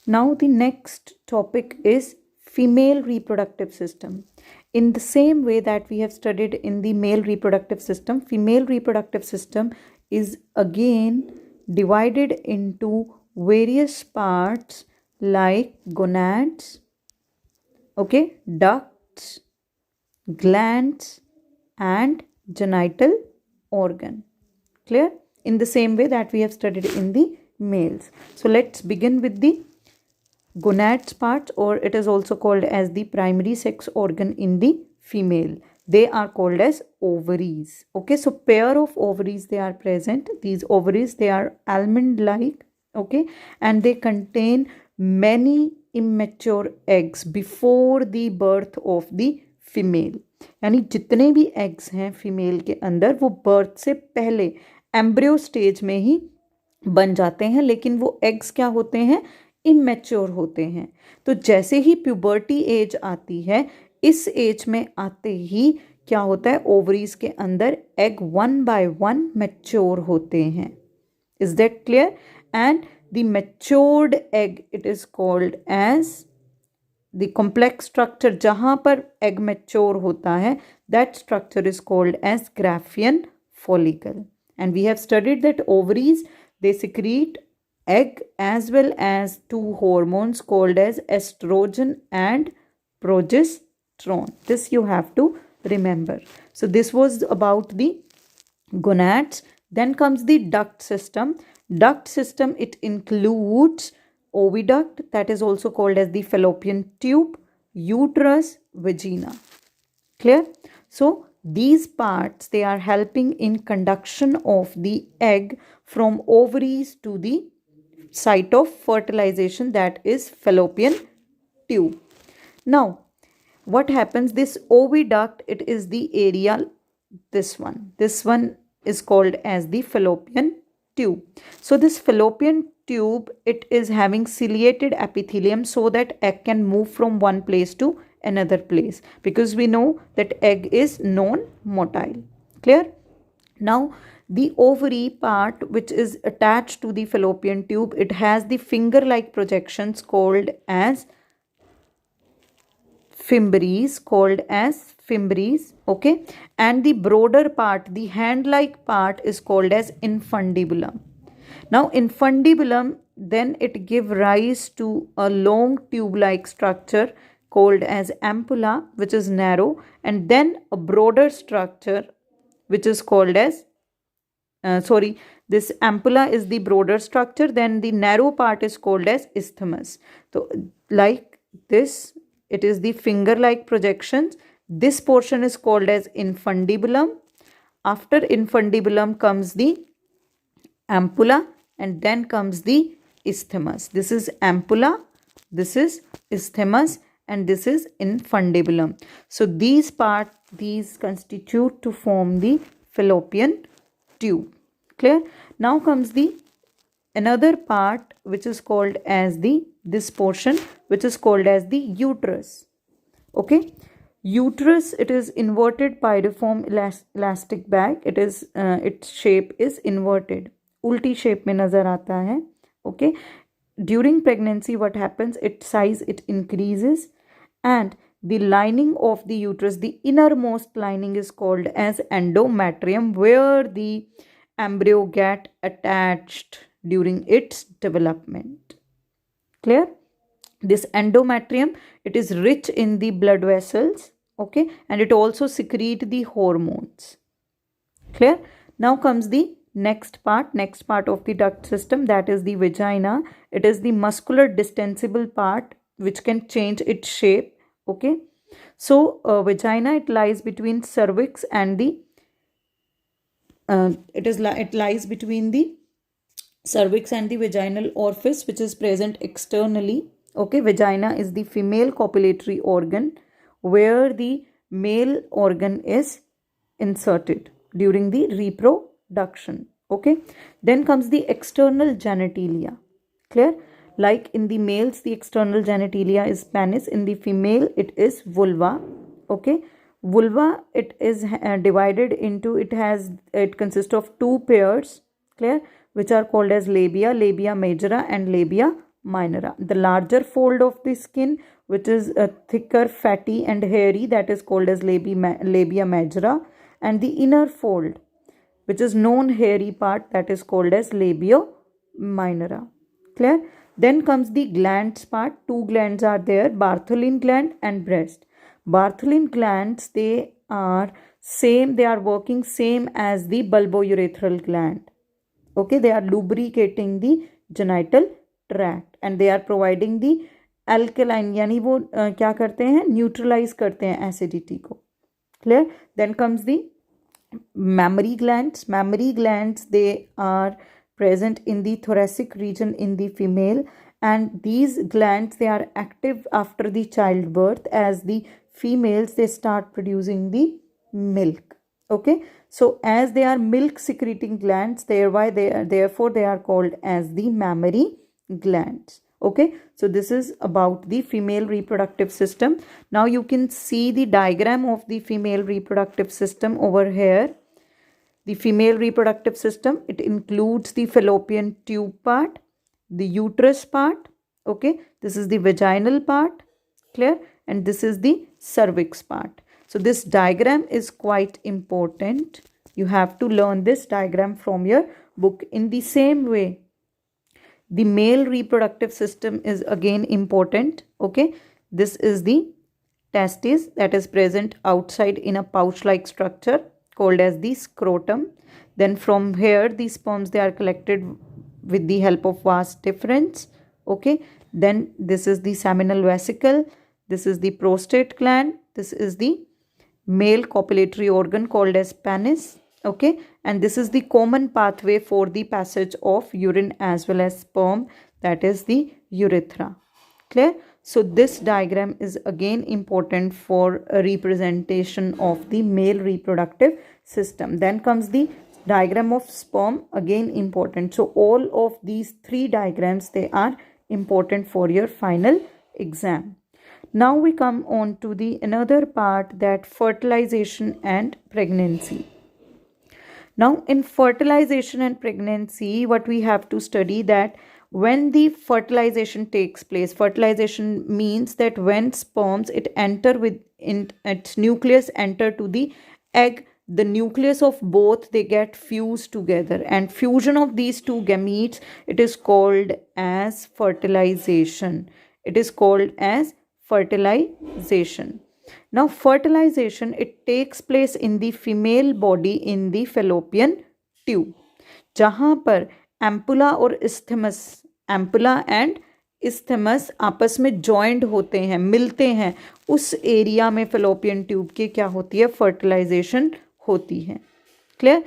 Now the next topic is female reproductive system. In the same way that we have studied in the male reproductive system, female reproductive system is again divided into various parts like gonads, okay, ducts, glands and genital organ. Clear? In the same way that we have studied in the males. So let's begin with the gonads part, or it is also called as the primary sex organ in the female. They are called as ovaries. Okay, so pair of ovaries they are present. These ovaries, they are almond like, okay, and they contain many immature eggs before the birth of the female. यानी जितने भी eggs हैं female के अंदर वो birth से पहले embryo stage में ही बन जाते हैं, लेकिन वो एग्स क्या होते हैं, इमेच्योर होते हैं। तो जैसे ही प्यूबर्टी एज आती है, इस एज में आते ही क्या होता है, ओवरीज के अंदर egg one by one mature होते हैं। Is that clear? And the matured egg, it is called as the complex structure. जहां पर एग मैच्योर होता है, that structure is called as Graafian follicle. And we have studied that ovaries, they secrete egg as well as two hormones called as estrogen and progesterone. This you have to remember. So this was about the gonads. Then comes the duct system. Duct system, it includes oviduct, that is also called as the fallopian tube, uterus, vagina. Clear? So these parts, they are helping in conduction of the egg from ovaries to the site of fertilization, that is fallopian tube. Now what happens, this oviduct, it is the area, this one is called as the fallopian tube. So this fallopian tube, it is having ciliated epithelium so that egg can move from one place to another place, because we know that egg is non-motile. Clear? Now the ovary part, which is attached to the fallopian tube, it has the finger-like projections called as fimbriae, okay, and the broader part, the hand-like part, is called as infundibulum. Now infundibulum, then it give rise to a long tube-like structure called as ampulla, which is narrow, and then a broader structure which is called as this ampulla is the broader structure, then the narrow part is called as isthmus. So like this, it is the finger-like projections. This portion is called as infundibulum. After infundibulum comes the ampulla, and then comes the isthmus. This is ampulla, this is isthmus, and this is infundibulum. So these constitute to form the fallopian tube. Clear? Now comes the another part which is called as this portion which is called as the uterus. Okay, uterus, it is inverted pyriform elastic bag. It is its shape is inverted, ulti shape mein nazar aata hai. Okay, during pregnancy what happens, its size, it increases, and the lining of the uterus, the innermost lining, is called as endometrium, where the embryo get attached during its development. Clear? This endometrium, it is rich in the blood vessels, okay, and it also secrete the hormones. Clear? Now comes the next part of the duct system, that is the vagina. It is the muscular distensible part which can change its shape. Okay, so vagina, it lies between cervix and the it lies between the cervix and the vaginal orifice, which is present externally. Okay, vagina is the female copulatory organ where the male organ is inserted during the reproduction. Okay, then comes the external genitalia. Clear? Like in the males, the external genitalia is penis. In the female, it is vulva. Okay, vulva, it is divided into, it consists of two pairs. Clear? Which are called as labia majora and labia minora. The larger fold of the skin, which is thicker, fatty and hairy, that is called as labia majora, and the inner fold, which is non-hairy part, that is called as labia minora. Clear? Then comes the glands part. Two glands are there, Bartholin gland and breast. Bartholin glands, they are same, they are working same as the bulbourethral gland. Okay, they are lubricating the genital tract and they are providing the alkaline, यानी वो क्या करते हैं, neutralise करते हैं acidity को. Clear? Then comes the mammary glands. Mammary glands, they are present in the thoracic region in the female, and these glands, they are active after the childbirth. As the females, they start producing the milk. Okay, so as they are milk secreting glands, therefore they are called as the mammary glands. Okay, so this is about the female reproductive system. Now you can see the diagram of the female reproductive system over here. The female reproductive system, it includes the fallopian tube part, the uterus part. Okay, this is the vaginal part. Clear? And this is the cervix part. So this diagram is quite important. You have to learn this diagram from your book. In the same way, the male reproductive system is again important. Okay, this is the testis that is present outside in a pouch-like structure called as the scrotum. Then from here, the sperms, they are collected with the help of vas deferens. Okay, then this is the seminal vesicle. This is the prostate gland. This is the male copulatory organ called as penis. Okay, and this is the common pathway for the passage of urine as well as sperm, that is the urethra. Clear? So this diagram is again important for a representation of the male reproductive system. Then comes the diagram of sperm, again important. So all of these three diagrams, they are important for your final exam. Now we come on to the another part, that fertilization and pregnancy. Now in fertilization and pregnancy, what we have to study, that when the fertilization takes place, fertilization means that when sperms, it enter within its nucleus, enter to the egg, the nucleus of both, they get fused together, and fusion of these two gametes, it is called as fertilization. It is called as fertilization. Now fertilization, it takes place in the female body in the fallopian tube, जहाँ पर ampulla और इस्थेमस, ampulla and इस्थेमस आपस में joint होते हैं, मिलते हैं, उस एरिया में fallopian ट्यूब की क्या होती है, फर्टिलाइजेशन होती है. Clear?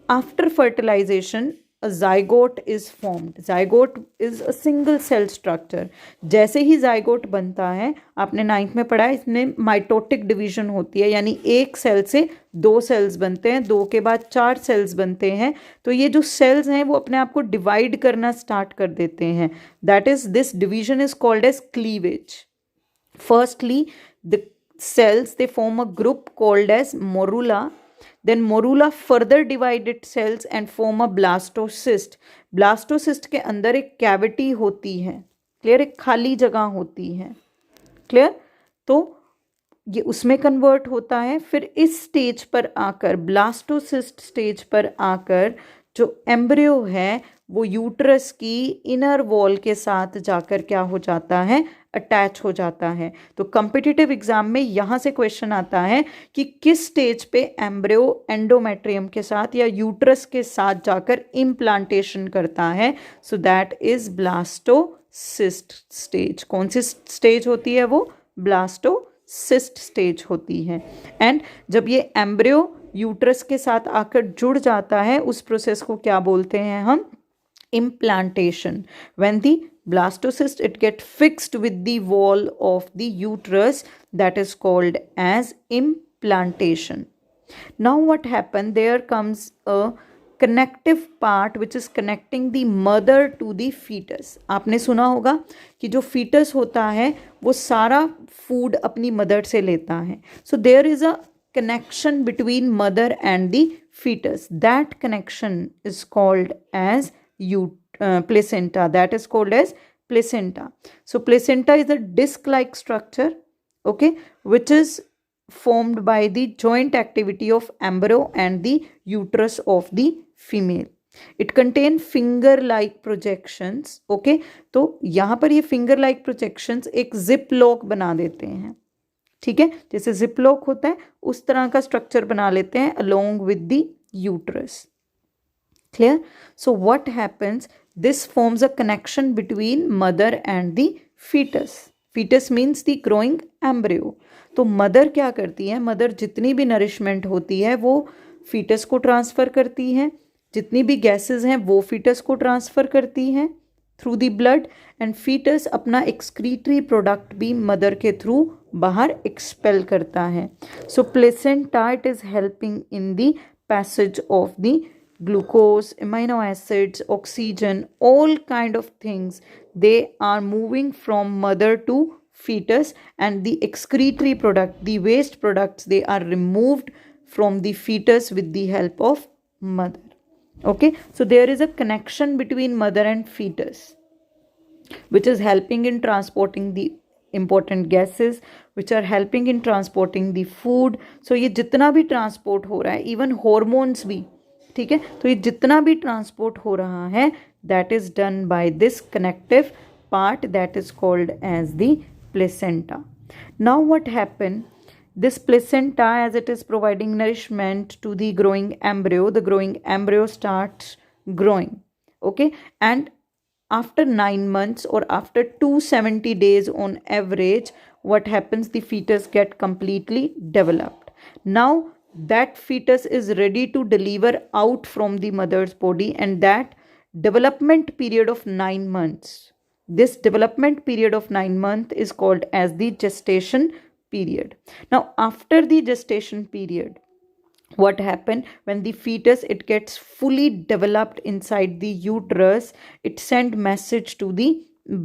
After fertilization a zygote is formed. Zygote is a single cell structure. जैसे ही zygote बनता है, आपने 9th में पढ़ा है, इसमें माइटोटिक डिवीजन होती है, यानी एक सेल से 2 सेल्स बनते हैं, 2 के बाद 4 सेल्स बनते हैं. तो ये जो सेल्स हैं वो अपने आप को डिवाइड करना स्टार्ट कर देते हैं. That is, this division is called as cleavage. Firstly the cells, they form a group called as morula. Then morula further divided cells and form a blastocyst. Blastocyst के अंदर एक कैविटी होती है. Clear? एक खाली जगह होती है. क्लियर? तो ये उसमें कन्वर्ट होता है. फिर इस स्टेज पर आकर, ब्लास्टोसिस्ट स्टेज पर आकर, जो एम्ब्रियो है वो यूट्रस की इनर वॉल के साथ जाकर क्या हो जाता है, अटैच हो जाता है. तो कॉम्पिटिटिव एग्जाम में यहाँ से क्वेश्चन आता है कि किस स्टेज पे एम्ब्रियो एंडोमेट्रियम के साथ या यूट्रस के साथ जाकर इम्प्लांटेशन करता है. So that is blastocyst stage. कौन सी स्टेज होती है वो? ब्लास्टोसिस्ट स्टेज होती है. एंड जब ये एम्ब्रियो यूट्रस के साथ आकर जुड़ जाता है, उस प्रोसेस को क्या बोलते हैं हम? Implantation. When the blastocyst, it get fixed with the wall of the uterus, that is called as implantation. Now what happened? There comes a connective part which is connecting the mother to the fetus. आपने सुना होगा कि जो fetus होता है वो सारा food अपनी mother से लेता है. So there is a connection between mother and the fetus. That connection is called as placenta. That is called as placenta. So placenta is a disc-like structure, okay, which is formed by the joint activity of embryo and the uterus of the female. It contain finger like projections, okay. तो यहाँ पर ये finger like projections एक zip lock बना देते हैं, ठीक है, जैसे zip lock होता है उस तरह का structure बना लेते हैं along with the uterus. Clear? So what happens? This forms a connection between mother and the fetus. Fetus means the growing embryo. तो मदर क्या करती है? मदर जितनी भी नरिशमेंट होती है वो फीटस को ट्रांसफ़र करती है, जितनी भी गैसेस हैं वो फीटस को ट्रांसफ़र करती हैं through the blood, and foetus अपना एक्सक्रीटरी प्रोडक्ट भी मदर के थ्रू बाहर एक्सपेल करता है. So placenta it is helping in the passage of the glucose, amino acids, oxygen, all kind of things. They are moving from mother to fetus, and the excretory product, the waste products, they are removed from the fetus with the help of mother. Okay, so there is a connection between mother and fetus, which is helping in transporting the important gases, which are helping in transporting the food. So ये जितना भी transport हो रहा है, even hormones भी, ठीक है, तो ये जितना भी ट्रांसपोर्ट हो रहा है that is done by this connective part that is called as the placenta. Now what happen, this placenta, as it is providing nourishment to the growing embryo starts growing, okay, and after 9 months or after 270 days on average, what happens, the fetus get completely developed. Now that fetus is ready to deliver out from the mother's body, and that development period of 9 months, this development period of 9 months is called as the gestation period. Now after the gestation period, what happened, when the fetus it gets fully developed inside the uterus, it send message to the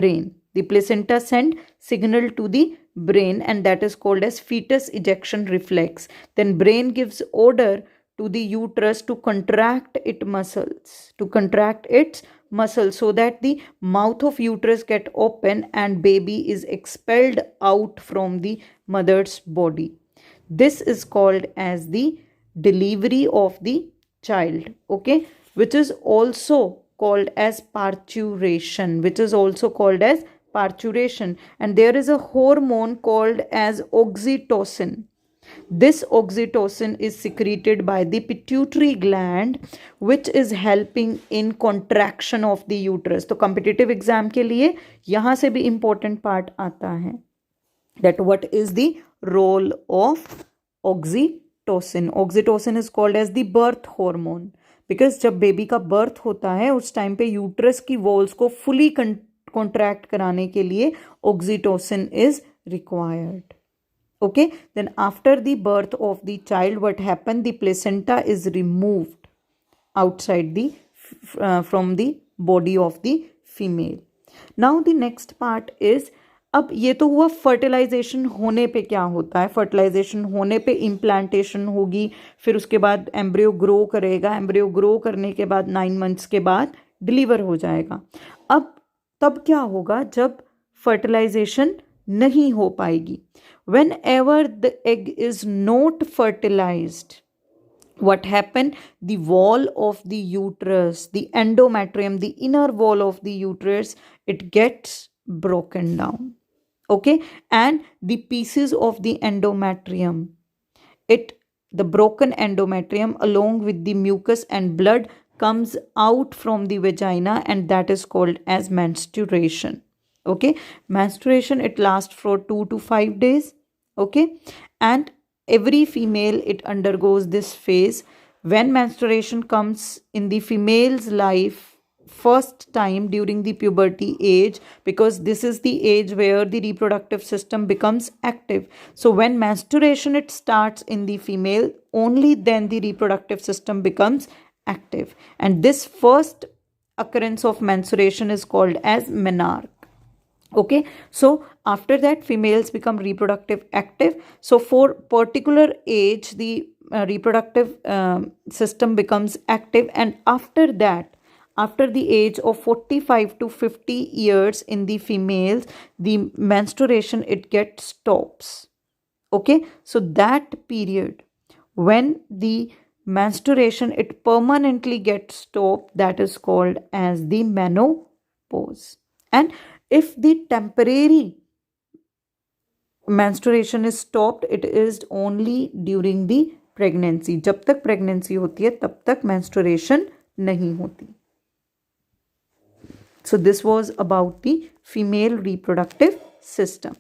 brain. The placenta send signal to the brain, and that is called as fetus ejection reflex. Then brain gives order to the uterus to contract its muscles, so that the mouth of uterus get open and baby is expelled out from the mother's body. This is called as the delivery of the child, okay, which is also called as parturition, and there is a hormone called as oxytocin. This oxytocin is secreted by the pituitary gland, which is helping in contraction of the uterus. तो competitive exam के लिए यहाँ से भी important part आता है, that what is the role of oxytocin. Oxytocin is called as the birth hormone, because जब baby का बर्थ होता है उस टाइम पे यूट्रस की वॉल्स को फुली कॉन्ट्रैक्ट कराने के लिए oxytocin is required. Okay, then after the birth of the child, what happened, the placenta is removed outside the from the body of the female. Now the next part is, अब ये तो हुआ fertilisation होने पे क्या होता है. Fertilisation होने पे इम्प्लांटेशन होगी, फिर उसके बाद एम्ब्रियो ग्रो करेगा, एम्ब्रियो ग्रो करने के बाद 9 मंथ्स के बाद डिलीवर हो जाएगा. अब तब क्या होगा जब फर्टिलाइजेशन नहीं हो पाएगी. Whenever the egg is not fertilized, what happened, the wall of the uterus, the endometrium, the inner wall of the uterus, it gets broken down, okay, and the pieces of the endometrium, the broken endometrium along with the mucus and blood comes out from the vagina, and that is called as menstruation. Okay, menstruation, it lasts for 2 to 5 days, okay, and every female it undergoes this phase. When menstruation comes in the female's life first time during the puberty age, because this is the age where the reproductive system becomes active. So when menstruation it starts in the female, only then the reproductive system becomes active, and this first occurrence of menstruation is called as menarche. Okay, so after that females become reproductive active. So for particular age the reproductive system becomes active, and after that after the age of 45 to 50 years in the females, the menstruation, it gets stops. Okay, so that period when the menstruation, it permanently gets stopped, that is called as the menopause. And if the temporary menstruation is stopped, it is only during the pregnancy. जब तक pregnancy होती है तब तक menstruation नहीं होती. So this was about the female reproductive system.